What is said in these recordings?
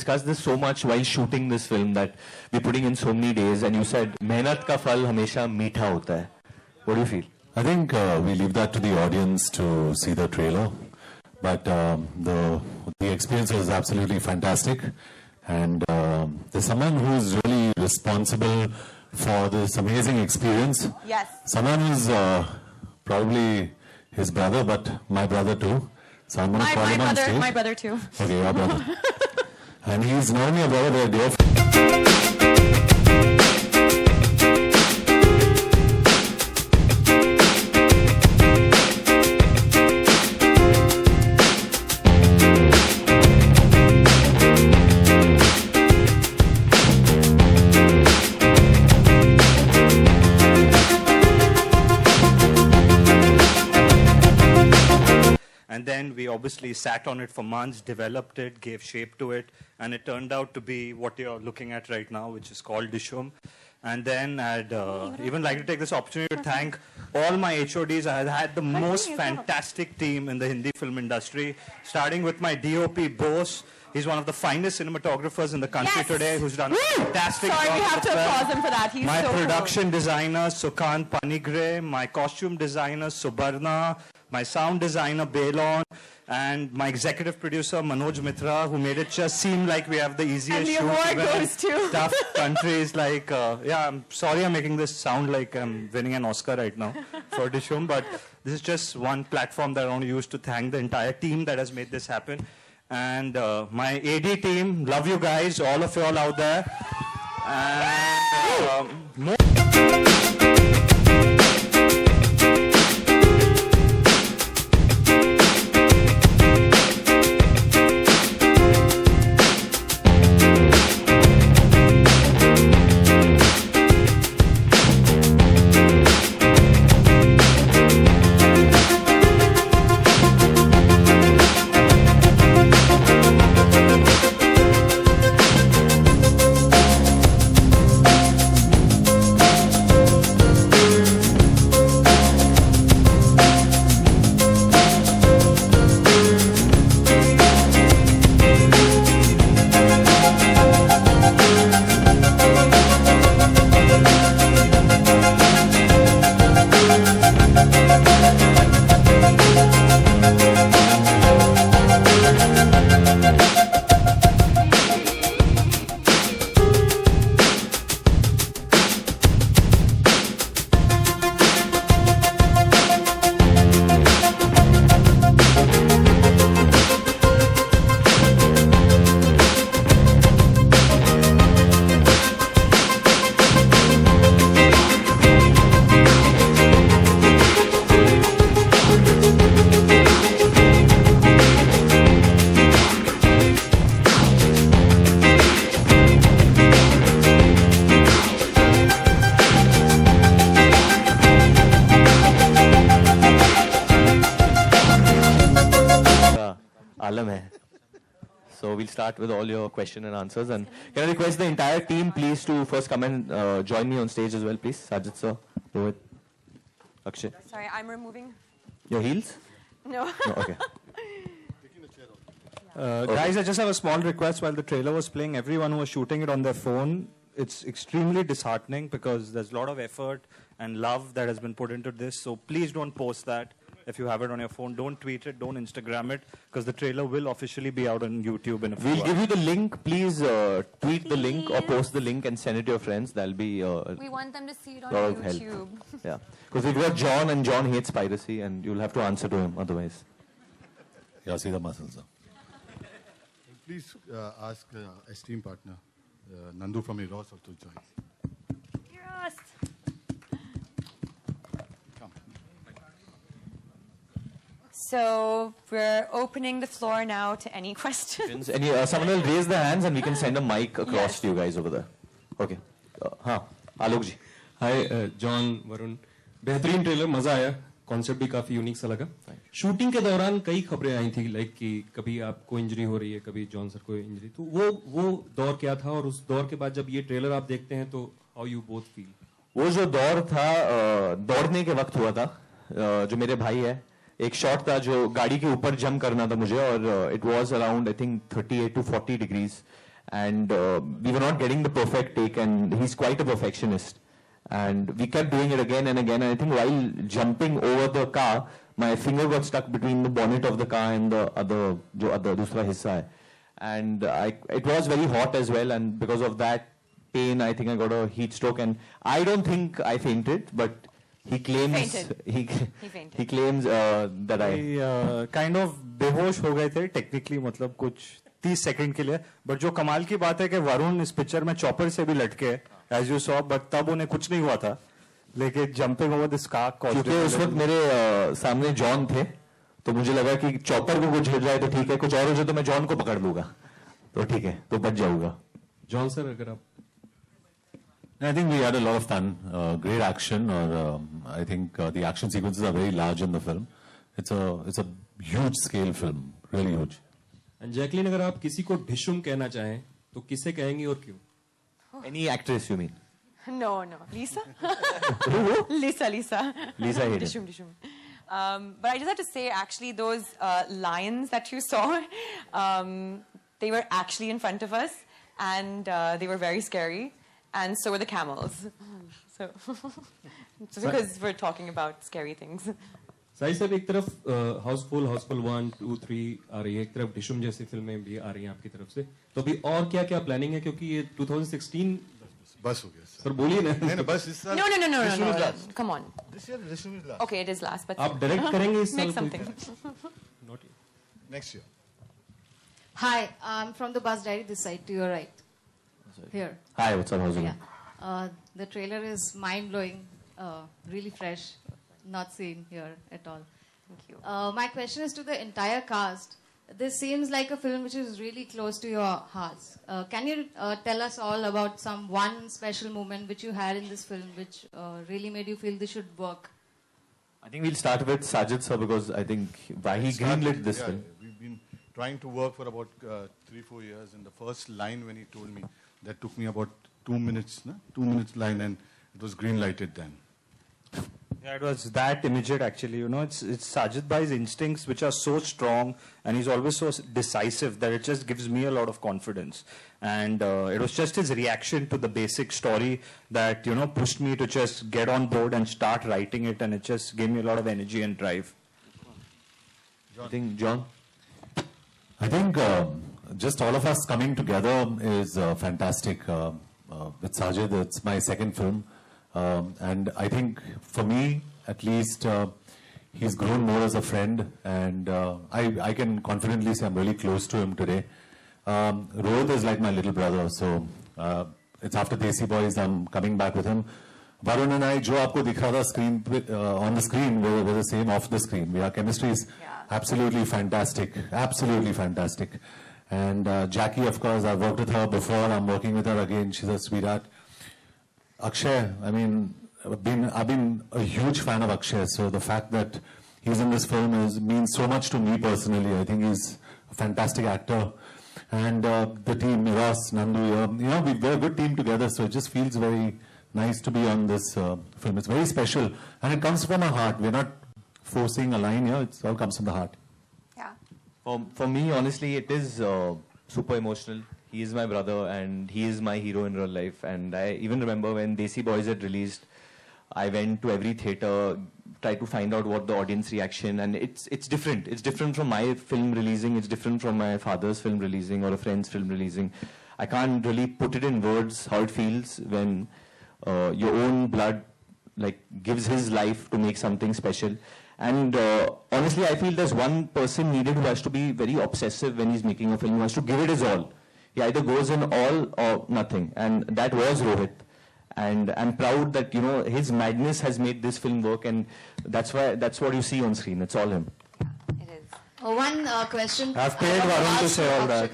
discussed this so much while shooting this film that we're putting in so many days, and you said मेहनत का फल हमेशा मीठा होता है. What do you feel? I think we leave that to the audience to see the trailer, but the experience was absolutely fantastic, and there's someone who's really responsible for this amazing experience. Yes. Someone who's probably his brother, but my brother too. So I'm going to call him on stage. My brother too. Okay, your brother. And he's not only a brother, but a dear friend. And then we obviously sat on it for months, developed it, gave shape to it, and it turned out to be what you're looking at right now, which is called Dishum. And then I'd even like to take this opportunity to thank all my HODs. I had the most fantastic team in the Hindi film industry, starting with my DOP, Bose. He's one of the finest cinematographers in the country today, who's done a fantastic job. Sorry, we have to applaud him for that. He's my so production cool. designer, Sukant Panigre, my costume designer, Subarna, my sound designer, Belon, and my executive producer, Manoj Mitra, who made it just seem like we have the easiest shoot. And the award goes to tough countries like, yeah, I'm sorry I'm making this sound like I'm winning an Oscar right now for Dishum, but this is just one platform that I want to use to thank the entire team that has made this happen. And my AD team, love you guys, all of you all out there. And So we'll start with all your question and answers. And can I request the entire team, please, to first come and join me on stage as well, please. Sajid sir, Rohit, Akshay. Sorry, I'm removing. Your heels? No. No, okay. Guys, I just have a small request. While the trailer was playing, everyone who was shooting it on their phone, it's extremely disheartening because there's a lot of effort and love that has been put into this. So please don't post that. If you have it on your phone, don't tweet it, don't Instagram it, because the trailer will officially be out on YouTube in a few hours. We'll give you the link. Please tweet the link or post the link and send it to your friends. That'll be we want them to see it on lot of YouTube. help. Yeah, because we've got John, and John hates piracy, and you'll have to answer to him otherwise. Yeah, see the muscles. Please ask esteemed partner Nandu from Eros to join. Eros. So we're opening the floor now to any questions. Someone will raise their hands and we can send a mic across to you guys over there. Okay. Alok ji. Hi, John, Varun. बेहतरीन trailer, मजा आया. Concept भी काफी unique सा लगा. Shooting के दौरान कई खबरें आई थी, लाइक कि कभी आपको इंजरी हो रही है, कभी जॉन सर को इंजरी. तो वो दौर क्या था, और उस दौर के बाद जब ये ट्रेलर आप देखते हैं तो हाउ यू बोथ फील? वो जो दौर था, दौड़ने के वक्त हुआ था. जो मेरे भाई है, एक शॉट था जो गाड़ी के ऊपर जंप करना था मुझे, और it was around I think 38 to 40 degrees, and we were not getting the perfect take, and he's quite a perfectionist. And we kept doing it again and again, and I think while jumping over the car, my finger got stuck between the bonnet of the car and the other, jo other dusra hissa hai. And it was very hot as well, and because of that pain, I think I got a heat stroke, and I don't think I fainted, but he claims fainted. he claims that I kind of बेहोश हो गए थे technically, मतलब कुछ 30 second के लिए. But जो कमाल की बात है कि वरुण इस पिक्चर में चॉपर से भी लटके, एज यू सॉ, बट तब उन्हें कुछ नहीं हुआ था. लेकिन जंपिंग ओवर दिस कार, क्योंकि उस वक्त मेरे सामने जॉन थे, तो मुझे लगा कि चॉपर को कुछ हो जाए तो ठीक है, कुछ और हो जाए तो मैं जॉन को पकड़ लूंगा, तो ठीक है, तो बच जाऊंगा. जॉन सर, अगर आप I think we had a lot of fun, great action, or I think the action sequences are very large in the film. It's a huge scale film, really huge. And Jacqueline, अगर आप किसी को ढिशुम कहना चाहें तो किसे कहेंगी और क्यों? Any actress you mean? No, Lisa? Lisa. Lisa Hayden. Dishum. But I just have to say, actually, those lions that you saw, they were actually in front of us, and they were very scary, and so were the camels. So, because we're talking about scary things. Sai साहब, एक तरफ हाउसफुल 1, 2, 3 आ रही है, एक तरफ डिशुम जैसी फिल्में भी आ रही हैं आपकी तरफ से, तो अभी और क्या क्या प्लानिंग है, क्योंकि ये 2016 बस हो गया सर, बोलिए ना. नहीं बस इस साल No. Come on. This year Rishum is last. Okay, it is last, but आप डायरेक्ट करेंगे इस साल? make something. Not yet. Next year. Hi, I'm from the Bus Diary, this side to your right. Here. Hi, what's up? How's it Yeah. going? The trailer is mind-blowing, really fresh, not seen here at all. Thank you. My question is to the entire cast. This seems like a film which is really close to your hearts. Can you tell us all about one special moment which you had in this film which really made you feel this should work? I think we'll start with Sajid sir, because I think why he greenlit this film. We've been trying to work for about 3-4 years, and the first line when he told me, that took me about 2 minutes, 2 minutes line, and it was green lighted then. Yeah, it was that immediate actually. You know, it's Sajid Bhai's instincts which are so strong, and he's always so decisive that it just gives me a lot of confidence. And it was just his reaction to the basic story that, you know, pushed me to just get on board and start writing it, and it just gave me a lot of energy and drive. I think John. I think just all of us coming together is fantastic. With Sajid, it's my second film. And I think for me, at least, he's grown more as a friend, and I can confidently say I'm really close to him today. Rohit is like my little brother, so it's after Desi Boys I'm coming back with him. Varun and I, jo aapko dikh raha tha screen, on the screen, we're the same off the screen. Our chemistry is absolutely fantastic, absolutely fantastic. And Jackie, of course, I've worked with her before, I'm working with her again, she's a sweetheart. Akshay, I mean, I've been a huge fan of Akshay, so the fact that he's in this film means so much to me personally. I think he's a fantastic actor. And the team, Miras, Nandu, you know, we're a good team together, so it just feels very nice to be on this film. It's very special, and it comes from our heart. We're not forcing a line here, it all comes from the heart. Yeah. For me, honestly, it is super emotional. He is my brother, and he is my hero in real life. And I even remember when Desi Boys had released, I went to every theater, tried to find out what the audience reaction, and it's different. It's different from my film releasing. It's different from my father's film releasing or a friend's film releasing. I can't really put it in words how it feels when your own blood like gives his life to make something special. And honestly, I feel there's one person needed who has to be very obsessive when he's making a film, who has to give it his all. He either goes in all or nothing, and that was Rohit. And I'm proud that, you know, his madness has made this film work, and that's what you see on screen. It's all him. It is. One question. I've paid Varun to say all that.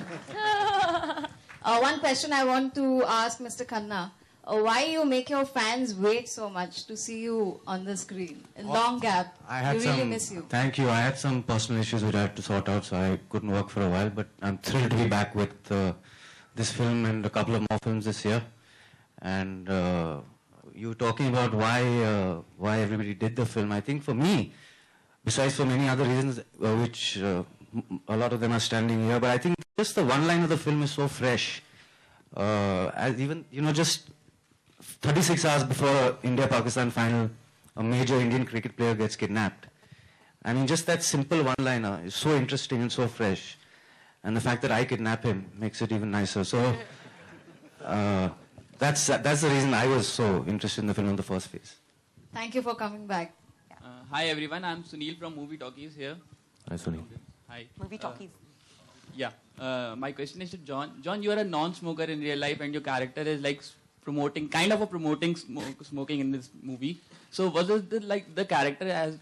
One question I want to ask Mr. Khanna. Why you make your fans wait so much to see you on the screen? A long gap. We really miss you. Thank you. I had some personal issues which I had to sort out, so I couldn't work for a while. But I'm thrilled to be back with this film and a couple of more films this year. And you were talking about why everybody did the film. I think for me, besides for many other reasons, which a lot of them are standing here, but I think just the one line of the film is so fresh. as even, just 36 hours before India-Pakistan final, a major Indian cricket player gets kidnapped. I mean, just that simple one-liner is so interesting and so fresh. And the fact that I kidnap him makes it even nicer. So that's the reason I was so interested in the film in the first place. Thank you for coming back. Hi everyone, I'm Sunil from Movie Talkies here. Hi, Sunil. Hi. Movie talkies. Yeah. My question is to John. John, you are a non-smoker in real life, and your character is like promoting smoking in this movie. So was it the character has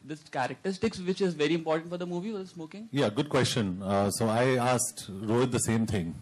this characteristics which is very important for the movie, was smoking? Yeah, good question. So I asked Rohit the same thing.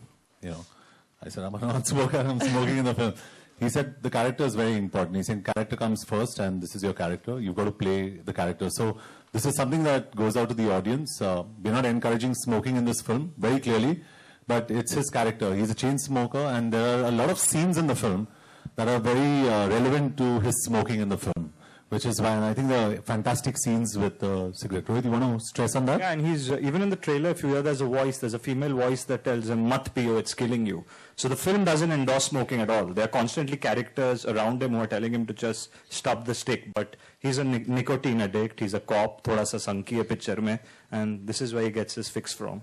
I said, I'm a non-smoker, I'm smoking in the film. He said the character is very important. He said character comes first and this is your character. You've got to play the character. So this is something that goes out to the audience. We're not encouraging smoking in this film, very clearly, but it's his character. He's a chain smoker and there are a lot of scenes in the film that are very relevant to his smoking in the film, which is why, and I think the fantastic scenes with the cigarette. Rohit, you want to stress on that? Yeah, and he's, even in the trailer, if you hear there's a female voice that tells him, "Mat piyo, it's killing you." So the film doesn't endorse smoking at all. There are constantly characters around him who are telling him to just stop the stick. But he's a nicotine addict, he's a cop, thoda sa sanki hai picture mein, and this is where he gets his fix from.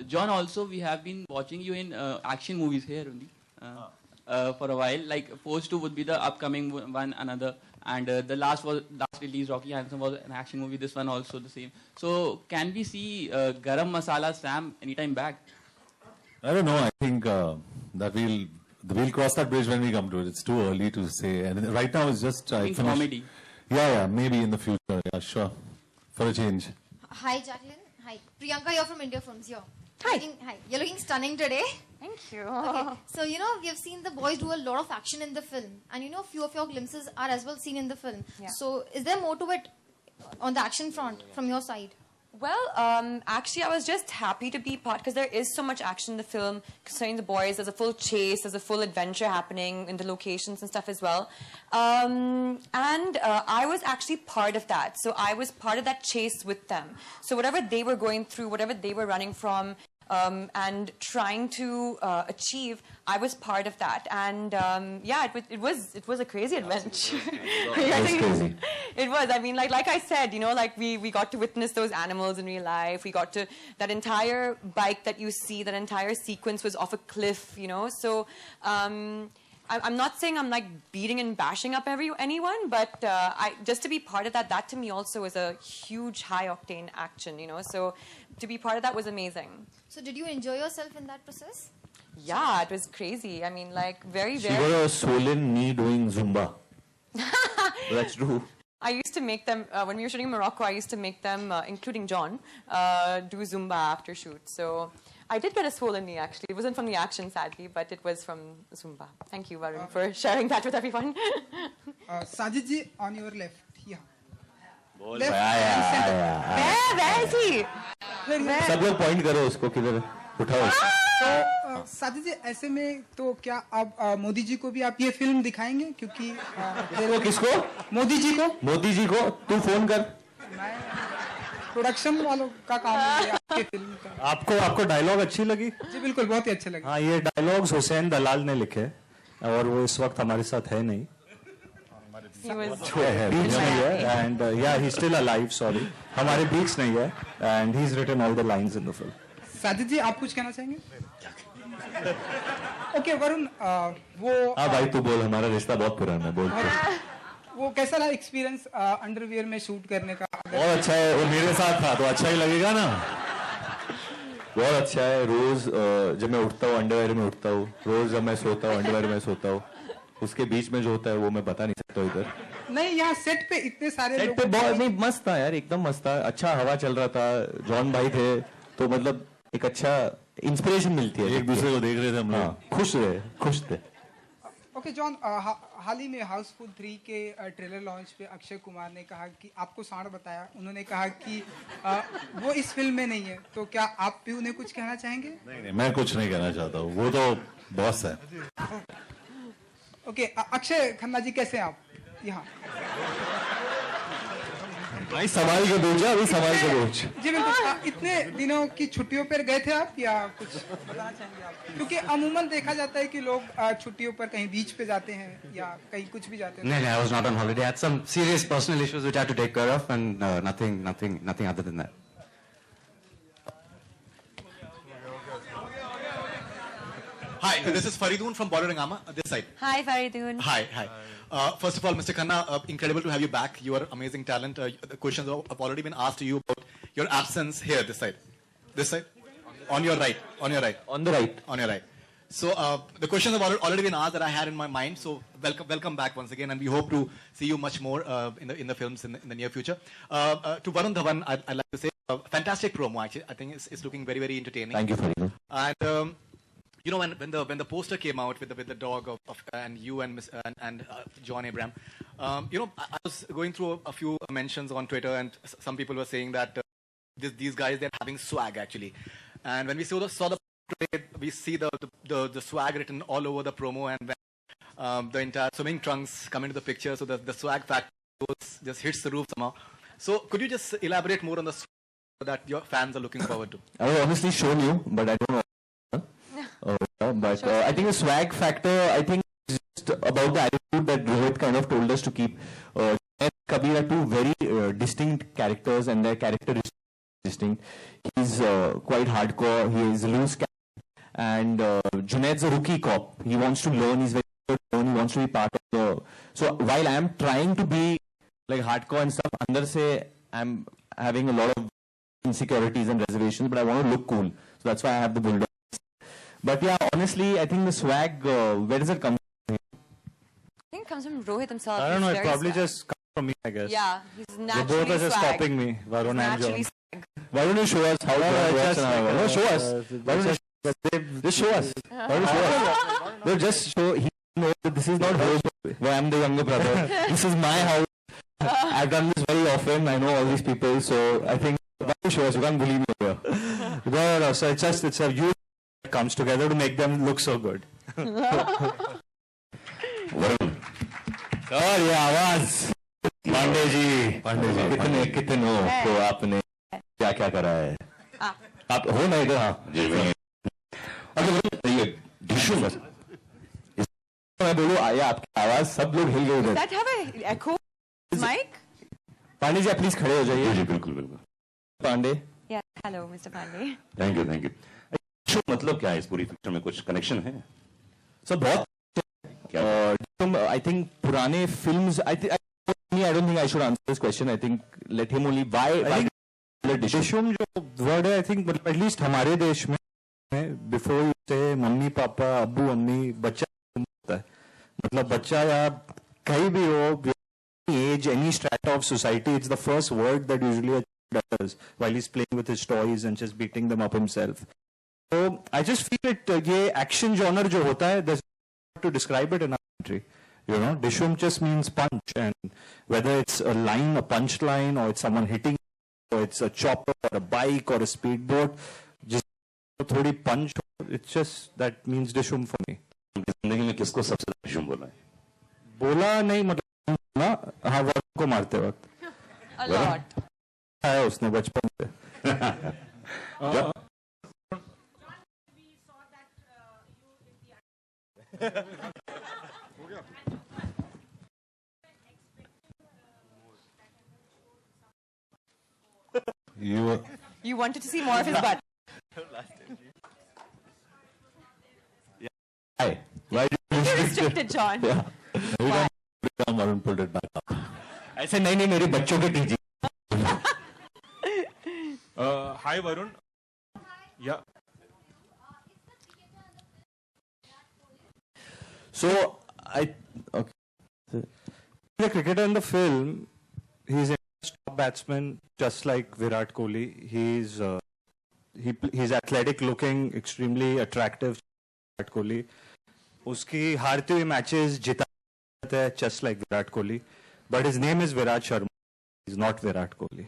John, also we have been watching you in action movies here only for a while. Like Force 2 would be the upcoming one, another. And the last release, Rocky Handsome, was an action movie. This one also the same. So can we see Garam Masala Sam anytime back? I don't know. I think that we'll cross that bridge when we come to it. It's too early to say. And right now it's just comedy. Yeah, maybe in the future. Yeah, sure. For a change. Hi, Jacqueline. Hi. Priyanka, you're from India Films here. Hi. Hi. You're looking stunning today. Thank you. Okay. So, we've seen the boys do a lot of action in the film. And, a few of your glimpses are as well seen in the film. Yeah. So, is there more to it on the action front from your side? Well, actually, I was just happy to be part, because there is so much action in the film concerning the boys. There's a full chase, there's a full adventure happening in the locations and stuff as well. And I was actually part of that. So I was part of that chase with them. So whatever they were going through, whatever they were running from, and trying to achieve, I was part of that. And yeah, it was a crazy adventure. It was. I mean, like I said, we got to witness those animals in real life. We got to, that entire bike that you see, that entire sequence was off a cliff, So I'm not saying I'm like beating and bashing up anyone, but just to be part of that to me also was a huge high octane action, So to be part of that was amazing. So did you enjoy yourself in that process? Yeah, it was crazy. I mean, like very, She very... got a swollen knee doing Zumba. That's true. I used to make them, when we were shooting in Morocco, I used to make them, including John, do Zumba after shoot. So I did get a swollen knee, actually. It wasn't from the action, sadly, but it was from Zumba. Thank you, Varun, for sharing that with everyone. Sajid ji, on your left. Yeah. Left and center. Where is he? सब लोग point करो उसको किधर उठाओ तो साजिद जी ऐसे में तो क्या आप मोदी जी को भी आप ये फिल्म दिखाएंगे क्योंकि किसको मोदी जी को तू फोन कर प्रोडक्शन वालों का काम है आपके फिल्म का आपको डायलॉग अच्छी लगी? जी बिल्कुल, बहुत ही अच्छे लगे। हाँ, ये डायलॉग्स हुसैन दलाल ने लिखे और वो इस वक्त हमारे साथ है नहीं। बीच नहीं है and yeah, he's still alive, sorry. हमारे बीच नहीं है and he's written all the lines in the film. Sajid जी आप कुछ कहना चाहेंगे? ओके वरुण, वो हाँ भाई तू बोल, हमारा रिश्ता बहुत पुराना है, बोल वो कैसा रहा एक्सपीरियंस अंडरवियर में शूट करने का? बहुत अच्छा है, वो मेरे साथ था तो अच्छा ही लगेगा ना। बहुत अच्छा है, रोज जब मैं उठता हूँ अंडरवेयर में उठता हूँ, रोज जब मैं सोता हूँ अंडरवेयर में सोता हूँ, उसके बीच में जो होता है वो मैं बता नहीं सकता इधर। नहीं, यहाँ सेट पे इतने सारे सेट पे बहुत नहीं, मस्त था यार, एकदम मस्त था, अच्छा हवा चल रहा था, जॉन भाई थे, तो मतलब एक अच्छा इंस्पिरेशन मिलती है, एक दूसरे को देख रहे थे हम लोग, खुश थे। ओके जॉन, हाल ही में हाउसफुल 3 के ट्रेलर लॉन्च पे अक्षय कुमार ने कहा कि आपको सांड बताया, उन्होंने कहा कि वो इस फिल्म में नहीं है, तो क्या आप भी उन्हें कुछ कहना चाहेंगे? नहीं, मैं कुछ नहीं कहना चाहता हूँ, वो तो बॉस है। ओके, अक्षय खन्ना जी कैसे हैं आप? यहाँ भाई संभाल के बोल जा, अभी संभाल के बोल। जी बिल्कुल। इतने दिनों की छुट्टियों पर गए थे आप या कुछ बताना चाहेंगे आप? क्योंकि अमूमन देखा जाता है कि लोग छुट्टियों पर कहीं बीच पे जाते हैं या कहीं कुछ भी जाते हैं। No, I was not on holiday. I had some serious personal issues which I had to take care of, and nothing other than that. Hi, this is Faridun from Bolorangama, this side. Hi, Faridun. Hi. First of all, Mr. Khanna, incredible to have you back. You are amazing talent. The questions have already been asked to you about your absence here, this side. This side? On your right. On your right. On the right. On your right. So the questions have already been asked that I had in my mind. So welcome back once again, and we hope to see you much more in the films in the near future. To Varun Dhawan, I'd like to say fantastic promo. Actually, I think it's looking very, very entertaining. Thank you, Faridun. And you know, when the poster came out with the dog and you and John Abraham, you know, I was going through a few mentions on Twitter, and some people were saying that these guys, they're having swag actually. And when we saw the trade, we see the swag written all over the promo, and when the entire swimming trunks come into the picture, so the swag factor just hits the roof somehow. So could you just elaborate more on the swag that your fans are looking forward to? I will honestly show you, but I don't know. But I think the swag factor, I think is just about the attitude that Rohit kind of told us to keep. Kabir are two very distinct characters, and their character is distinct. He's quite hardcore, he is loose cannon, and Junaid's a rookie cop. He wants to learn, he's very good to learn, he wants to be part of the... So while I'm trying to be like hardcore and stuff, under se I'm having a lot of insecurities and reservations, but I want to look cool. So that's why I have the bulldog. But yeah, honestly, I think the swag, where does it come from? I think it comes from Rohit himself. I don't know, He's it very probably swag. just comes from me, I guess. Yeah, he's They naturally both are just swag. copying me, Varun and Naturally John. swag. Why don't you show us how it works? No, show us. Why don't you just show us? Why don't you show us? No, just show. He knows that this is not house where I'm the younger brother. This is my house. I've done this very often. I know all these people, so I think why don't you show us? You can't believe me here. No. So it's a youth that comes together to make them look so good. Varun और ये आवाज पांडे जी कितने को आपने क्या क्या करा है आप हो ना इधर हाँ जी मैं ये डिशू में मैं बोलूँ आया आपकी आवाज सब लोग हिल गए Does उधर that have an echo? Mike? Pandey ji आप प्लीज खड़े हो जाइए जी बिल्कुल Pandey Yeah. Hello, Mr. Pandey. Thank you डिशू मतलब क्या है इस पूरी पिक्चर में कुछ कनेक्शन है सर बहुत I think पुराने films I don't think I should answer this question. I think let him only why डिशुम जो वर्ड है, I think at least हमारे देश में before you say mummy papa अब्बू अम्मी बच्चा होता है, मतलब बच्चा या कहीं भी हो, age, any strata of society, it's the first word that usually a child does while he's playing with his toys and just beating them up himself. So I just feel it ये action genre जो होता है, there's to describe it in our country. You know, Dishum just means punch, and whether it's a line, a punch line, or it's someone hitting, or it's a chopper, or a bike, or a speedboat, just थोड़ी punch, it's just, that means Dishum for me. जिंदगी में किसको सबसे ज्यादा डिशूम बोला है बोला नहीं, मतलब ना, हाँ वर्ड को मारते वक्त A lot. है उसने बचपन से You wanted to see more of his butt. why why You're restricted, John. yeah Varun pulled it back up ऐसे नहीं मेरे बच्चों के TG Hi Varun. Yeah. So the cricketer in the film, he's a top batsman, just like Virat Kohli. He's athletic looking, extremely attractive. Virat Kohli. Uski हारती हुई matches जिताता है, just like Virat Kohli. But his name is Virat Sharma. He's not Virat Kohli.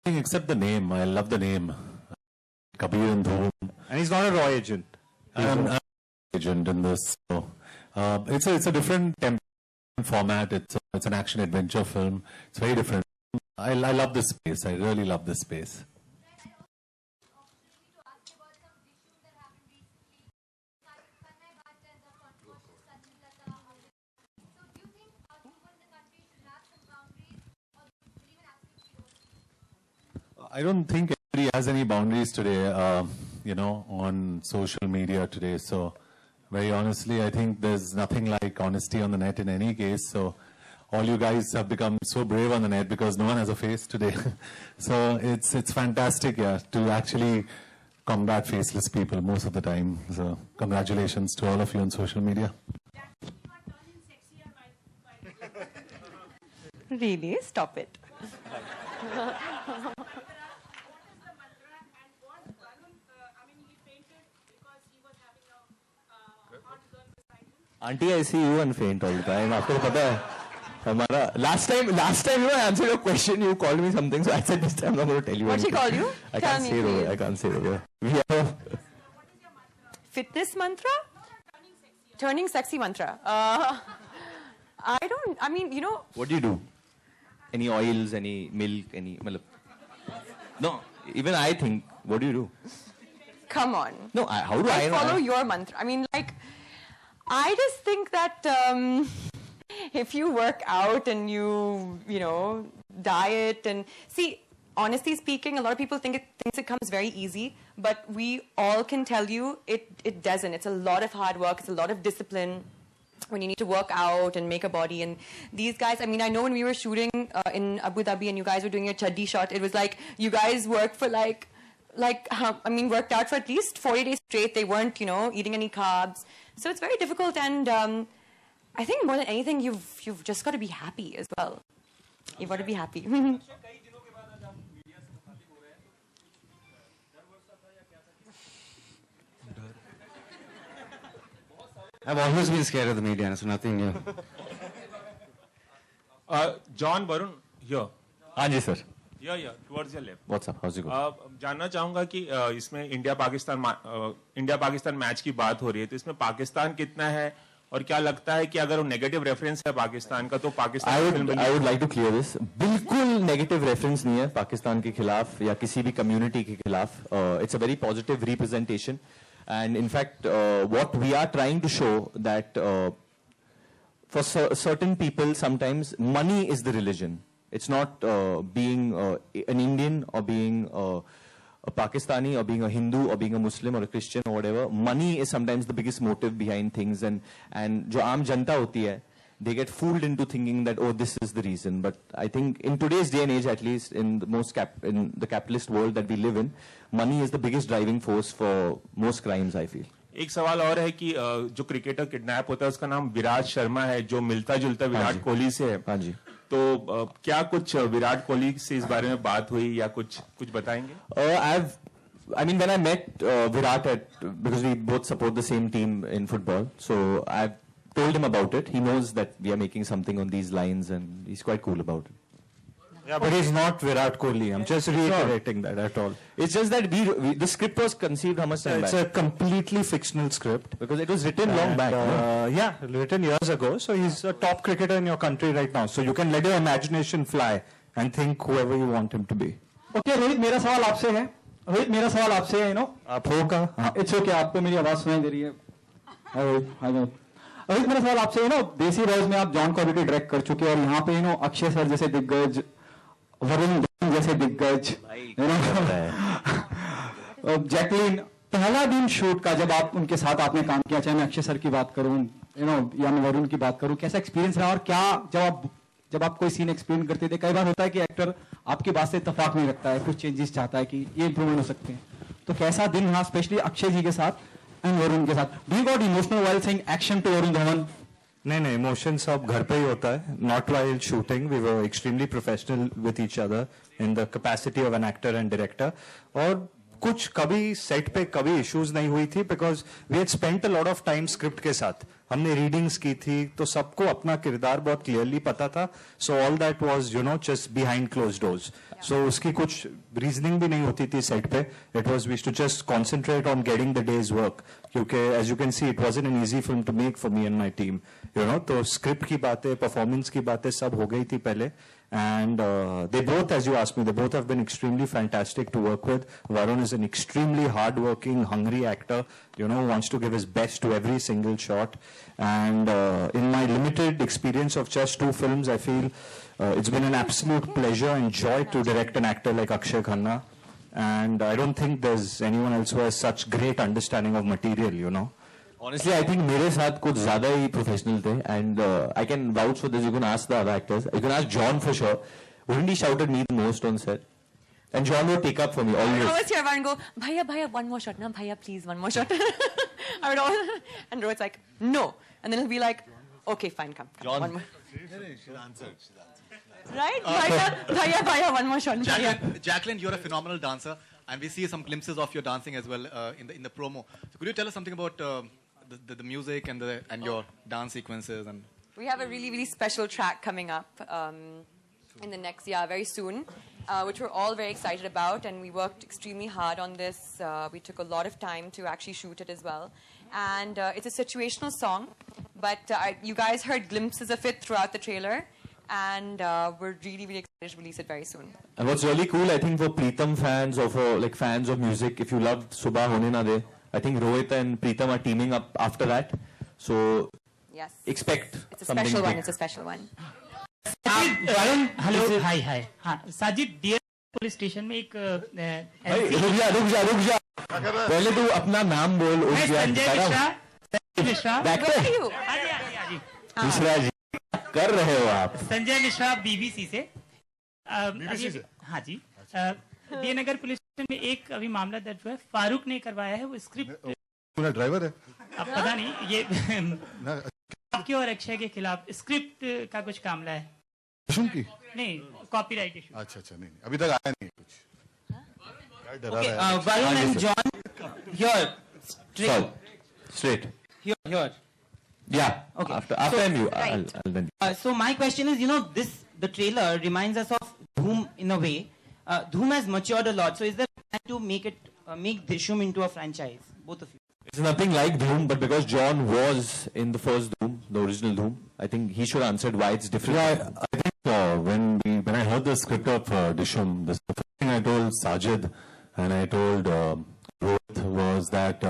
Except the name, I love the name. Kabir and Dhoom. And he's not a Roy agent. I'm an agent in this. So, it's a different format. It's an action adventure film. It's very different. I love this space. I really love this space. I don't think anybody has any boundaries today, on social media today. So, very honestly, I think there's nothing like honesty on the net in any case. So, all you guys have become so brave on the net because no one has a face today. So, it's fantastic, to actually combat faceless people most of the time. So, congratulations to all of you on social media. Really? Stop it. Auntie, I see you and faint all the time. आपको पता है हमारा last time I answered your question. You called me something, so I said this time I'm not going to tell you. What she anything. called you? I Tell can't me, say it over. please. I can't say it over. We have Fitness mantra? Turning sexy mantra. What do you do? Any oils, any milk, any... No, even I think, what do you do? Come on. No, how do I know? follow your mantra? I mean, I just think that if you work out and you diet and... See, honestly speaking, a lot of people thinks it comes very easy, but we all can tell you it doesn't. It's a lot of hard work. It's a lot of discipline when you need to work out and make a body. And these guys, I mean, I know when we were shooting in Abu Dhabi and you guys were doing your chaddi shot, it was like you guys worked for worked out for at least 40 days straight. They weren't, eating any carbs. So it's very difficult. And I think more than anything, you've just got to be happy as well. You've got to be happy. I've always been scared of the media, so nothing new. John, Varun, here. हाँ जी sir. Yeah, towards your left. What's up? How's it going? जानना चाहूंगा कि इसमें India Pakistan match की बात हो रही है, तो इसमें पाकिस्तान कितना है और क्या लगता है कि अगर वो नेगेटिव रेफरेंस है पाकिस्तान का तो Pakistan I would like to clear this. बिल्कुल नेगेटिव रेफरेंस नहीं है पाकिस्तान के खिलाफ या किसी भी कम्युनिटी के खिलाफ. It's a very positive representation. And in fact, what we are trying to show that for certain people, sometimes money is the religion. It's not being an Indian or being a Pakistani or being a Hindu or being a Muslim or a Christian or whatever. Money is sometimes the biggest motive behind things. And जो आम जनता होती है, they get fooled into thinking that, oh, this is the reason. But I think in today's day and age, at least in the capitalist world that we live in, money is the biggest driving force for most crimes, I feel. एक सवाल और है कि जो cricketer kidnap होता है उसका नाम विराट शर्मा है जो मिलता जुलता विराट कोहली से है. हाँ जी. तो क्या कुछ विराट कोहली से इस बारे में बात हुई या कुछ बताएंगे? I mean, when I met Virat because we both support the same team in football, so I've told him about it. He knows that we are making something on these lines and he's quite cool about it. Yeah, but he's not Virat Kohli. I'm just reiterating that at all. It's just that the script was conceived how much time back? It's a completely fictional script. Because it was written long back. Yeah, written years ago. So he's a top cricketer in your country right now. So you can let your imagination fly and think whoever you want him to be. Okay, Rohit, मेरा सवाल आपसे है. रोहित, मेरा सवाल आपसे है, आप होगा. It's okay, आपको मेरी आवाज सुनाई दे रही है. रोहित, मेरा सवाल आपसे है, देसी बॉयज में आप जॉन को ऑलरेडी डायरेक्ट कर चुके और यहाँ पे अक्षय सर जैसे दिग्गज, वरुण जैसे दिग्गज, जैकलिन, पहला दिन शूट का जब आप उनके साथ आपने काम किया, चाहे मैं अक्षय सर की बात करूं या मैं वरुण की बात करूं, कैसा एक्सपीरियंस रहा और क्या जब आप कोई सीन एक्सप्लेन करते थे, कई बार होता है कि एक्टर आपकी बात से इत्तेफाक नहीं रखता है, कुछ चेंजेस चाहता है कि ये इंप्रूवमेंट हो सकते हैं, तो कैसा दिन रहा स्पेशली अक्षय जी के साथ एंड वरुण के साथ? Do you got emotional while saying action to Varun Dhawan? नहीं, इमोशन सब घर पे ही होता है. Not while shooting. We were extremely professional with each other in the capacity of an actor and director. और कुछ कभी सेट पे कभी इश्यूज नहीं हुई थी because we had spent a lot of time script के साथ. हमने रीडिंग्स की थी, तो सबको अपना किरदार बहुत क्लियरली पता था. So all that was just behind close doors. So उसकी कुछ रीजनिंग भी नहीं होती थी सेट पे. It was we to just concentrate on getting the day's work, क्योंकि as you can see it wasn't an easy film to make for me and my team. तो script की बातें, परफॉर्मेंस की बातें सब हो गई थी पहले. And they both, as you asked me, they both have been extremely fantastic to work with. Varun is an extremely hard-working, hungry actor, who wants to give his best to every single shot. And in my limited experience of just 2 films, I feel it's been an absolute pleasure and joy to direct an actor like Akshay Khanna. And I don't think there's anyone else who has such great understanding of material, Honestly, I think मेरे साथ कुछ ज़्यादा ही professional थे, and I can vouch for this. You can ask the other actors. You can ask John for sure. Wouldn't he shout at me the most on set? And John would take up for me always. I was here and go, Bhaiya, one more shot, na Bhaiya, please, one more shot. I would all, and Rohit's like, no, and then he'll be like, okay, fine, come, John. one more. She's answered. Right? Bhaiya, one more shot. Jacqueline, you're a phenomenal dancer, and we see some glimpses of your dancing as well in the promo. So could you tell us something about the music and your dance sequences? And We have a really, really special track coming up in the next year, very soon, which we're all very excited about, and we worked extremely hard on this. We took a lot of time to actually shoot it as well. And it's a situational song, but you guys heard glimpses of it throughout the trailer, and we're really, really excited to release it very soon. And what's really cool, I think, for Preetham fans or for fans of music, if you loved Subha Hone Na De, I think Rohit and Preetham are teaming up after that. So yes, expect it's a something special big. one. It's a special one. Varun hello hi hi. हाँ Sajid, dear police station में एक रुक जा पहले तू अपना नाम बोल. संजय मिश्रा मिश्रा जी कर रहे हो आप. संजय मिश्रा बीबीसी से. हाँ जी. डी नगर पुलिस स्टेशन में एक अभी मामला दर्ज हुआ है. फारूक ने करवाया है. वो स्क्रिप्ट मेरा ड्राइवर है. अब पता नहीं ये आपके और अक्षय के खिलाफ स्क्रिप्ट का कुछ मामला है. की नहीं, कॉपीराइट इशू. अच्छा नहीं, अभी तक आया नहीं कुछ. Varun and John, here, straight. Here. Yeah. Okay. After you, right. I'll then. So my question is, the trailer reminds us of Dhoom in a way. Dhoom has matured a lot. So is there a plan to make Drishyam into a franchise? Both of you. It's nothing like Dhoom, but because John was in the first Dhoom, the original Dhoom, I think he should answer why it's different. Yeah, I think when I heard the script of Drishyam, the first thing I told Sajid and I told Rohit was that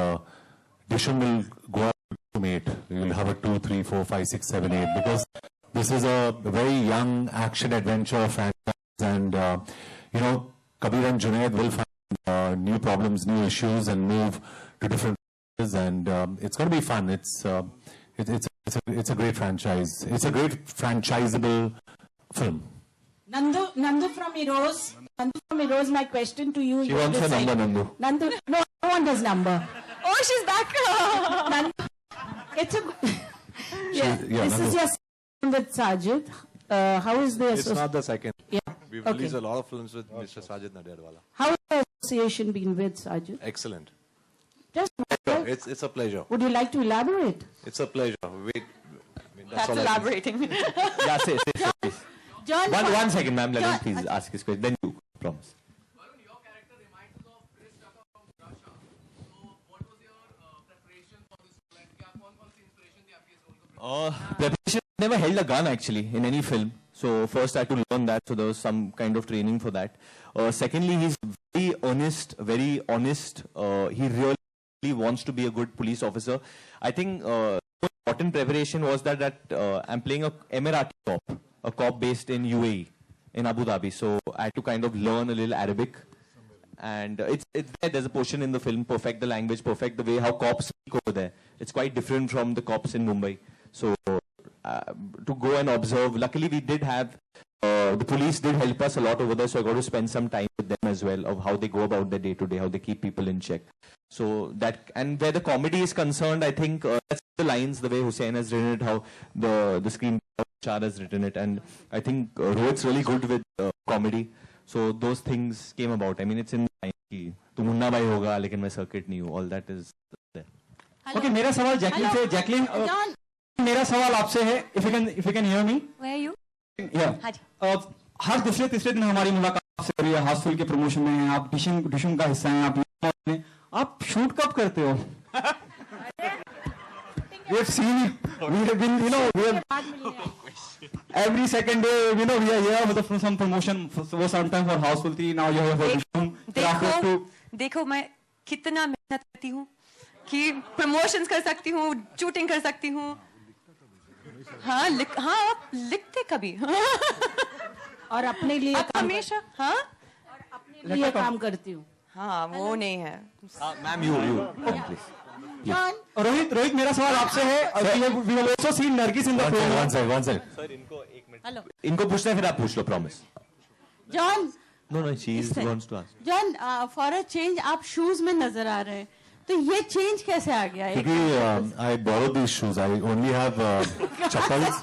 Drishyam will go up to 8. We will have a 2, 3, 4, 5, 6, 7, 8 because this is a very young action adventure franchise, and Kabir and Junaid will find new problems, new issues, and move to different places, and it's going to be fun. It's a great franchise. It's a great franchisable film. Nandu from Eros, my question to you. She wants her number, Nandu. No, I want his number. Oh, she's back. Nandu, it's a. This Nandu. is your second with Sajid. How is the It's not the second. Yeah. We've Okay. released a lot of films with Mr. Sajid Nadiadwala. How has the association been with Sajid? Excellent. Just It's a pleasure. would you like to elaborate? It's a pleasure. That's all I can elaborating. Yeah, say. John, One second, ma'am. Let him please ask his question. Then you promise. Preparation. Never held a gun actually in any film. So first I had to learn that. So there was some kind of training for that. Secondly, he's very honest. He really wants to be a good police officer. I think important preparation was that I'm playing a Emirati cop, a cop based in UAE, in Abu Dhabi. So I had to kind of learn a little Arabic. And there's a portion in the film, perfect the language, perfect the way how cops speak over there. It's quite different from the cops in Mumbai. So to go and observe, luckily we did have, the police did help us a lot over there, so I got to spend some time with them as well, of how they go about their day-to-day, how they keep people in check. So that, and where the comedy is concerned, I think that's the lines, the way Hussain has written it, how the screen Char has written it, and I think Rohit's really good with comedy. So those things came about. I mean, it's in the line ki tu munna bhai hoga lekin main circuit nahi hu. All that is there. Okay, मेरा सवाल Jacqueline से. Jacqueline, मेरा सवाल आपसे है, if you can hear me? Where are you? Yeah. हाँ जी. हर दूसरे तीसरे दिन हमारी मुलाकात आपसे हो रही है, हाउसफुल के प्रमोशन में हैं, आप डिशुम का हिस्सा हैं, आप शूट कब करते हो? We have seen, we have been, we have every second day, we are here for some promotion, for some time for Houseful 3, now you have for Dishum. देखो मैं कितना मेहनत करती हूँ कि प्रमोशंस कर सकती हूँ, शूटिंग कर सकती हूँ. हाँ आप लिखते कभी? और अपने लिए हमेशा हाँ अपने लिए काम करती हूँ. हाँ वो नहीं है. Ma'am, you please. रोहित मेरा सवाल आपसे है. We have also seen Nargis in the film. One second. Sir, इनको एक मिनट. हेलो. इनको पूछना है फिर आप पूछ लो, promise. John. No, she wants to ask. John, for a change आप शूज में नजर आ रहे हैं, तो ये चेंज कैसे आ गया? क्योंकि I borrowed these shoes. I only have chappals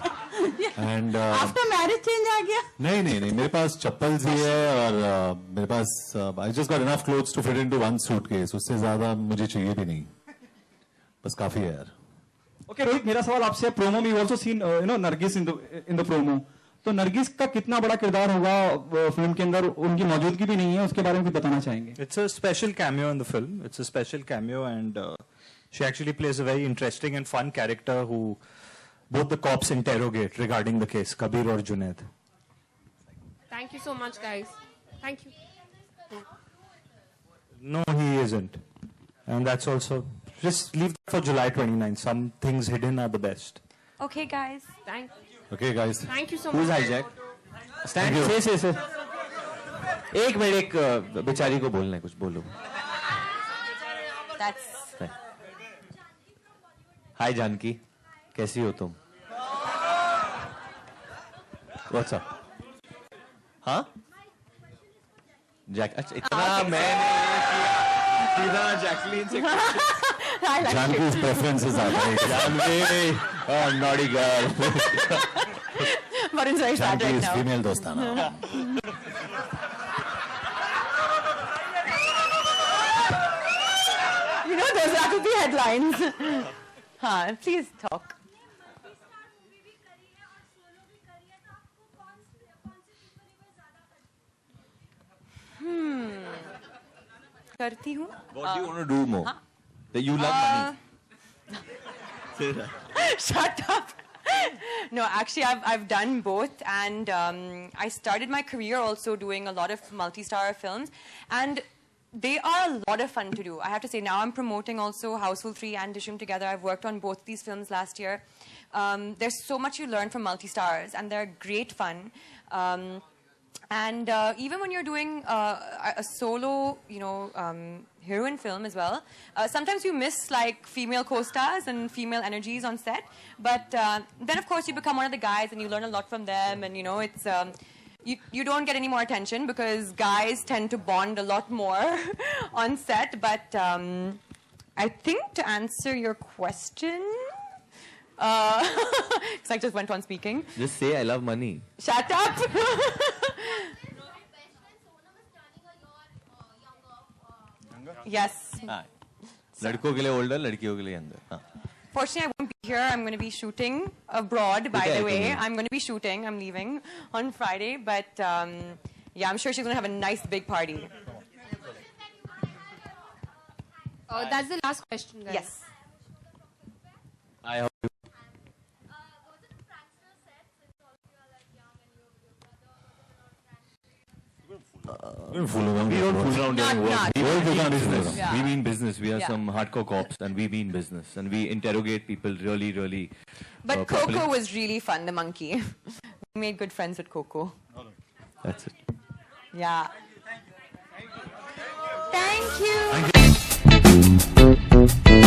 and. After marriage change आ गया? नहीं, मेरे पास चप्पल्स भी है और मेरे पास I just got enough clothes to fit into one suitcase. उससे ज्यादा मुझे चाहिए भी नहीं. बस काफी है यार. Okay, रोहित मेरा सवाल आपसे है. प्रोमो में also seen Nargis in the promo. तो नरगिस का कितना बड़ा किरदार होगा फिल्म के अंदर? उनकी मौजूदगी भी नहीं है, उसके बारे में कुछ बताना चाहेंगे? It's a special cameo in the film. It's a special cameo, and she actually plays a very interesting and fun character who both the cops interrogate regarding the case, Kabir or Junaid. Thank you so much, guys. Thank you. No, he isn't. And that's also... Just leave that for July 29th. Some things hidden are the best. Okay, guys. Thank you. Okay, guys. Thank you so Who's much. hijack? Stand. Say. एक minute, एक बेचारी को बोलना है, कुछ बोलो. That's. Hi Janaki, कैसी हो तुम? What's up? हाँ? अच्छा इतना मैंने सीधा जैकलीन से. Janki's preferences are right. Janki, oh naughty girl. Varun's very sad Janki right is now. female dostana. You know, that could be headlines. हाँ, please talk. करती हूँ. What do you want to do more? That you love money. Say that. Shut up. No, actually, I've done both, and I started my career also doing a lot of multi-star films, and they are a lot of fun to do. I have to say, now I'm promoting also Houseful 3 and Dishum together. I've worked on both these films last year. There's so much you learn from multi-stars, and they're great fun. And even when you're doing a solo, heroine film as well, sometimes you miss like female co-stars and female energies on set. But then, of course, you become one of the guys and you learn a lot from them. And it's you don't get any more attention because guys tend to bond a lot more on set. But I think to answer your question, because I just went on speaking. Just say I love money. Shut up. Yes. लड़कों के लिए older, लड़कियों के लिए younger. Fortunately, I won't be here. I'm going to be shooting abroad, by the way. I'm going to be shooting. I'm leaving on Friday. But, yeah, I'm sure she's going to have a nice big party. That's the last question, guys. Yes. I hope you. We don't fool around during work. We mean business. We are some hardcore cops, and we mean business, and we interrogate people really, really. But Coco was really fun, the monkey. We made good friends with Coco. That's it. Yeah. Thank you. Thank you.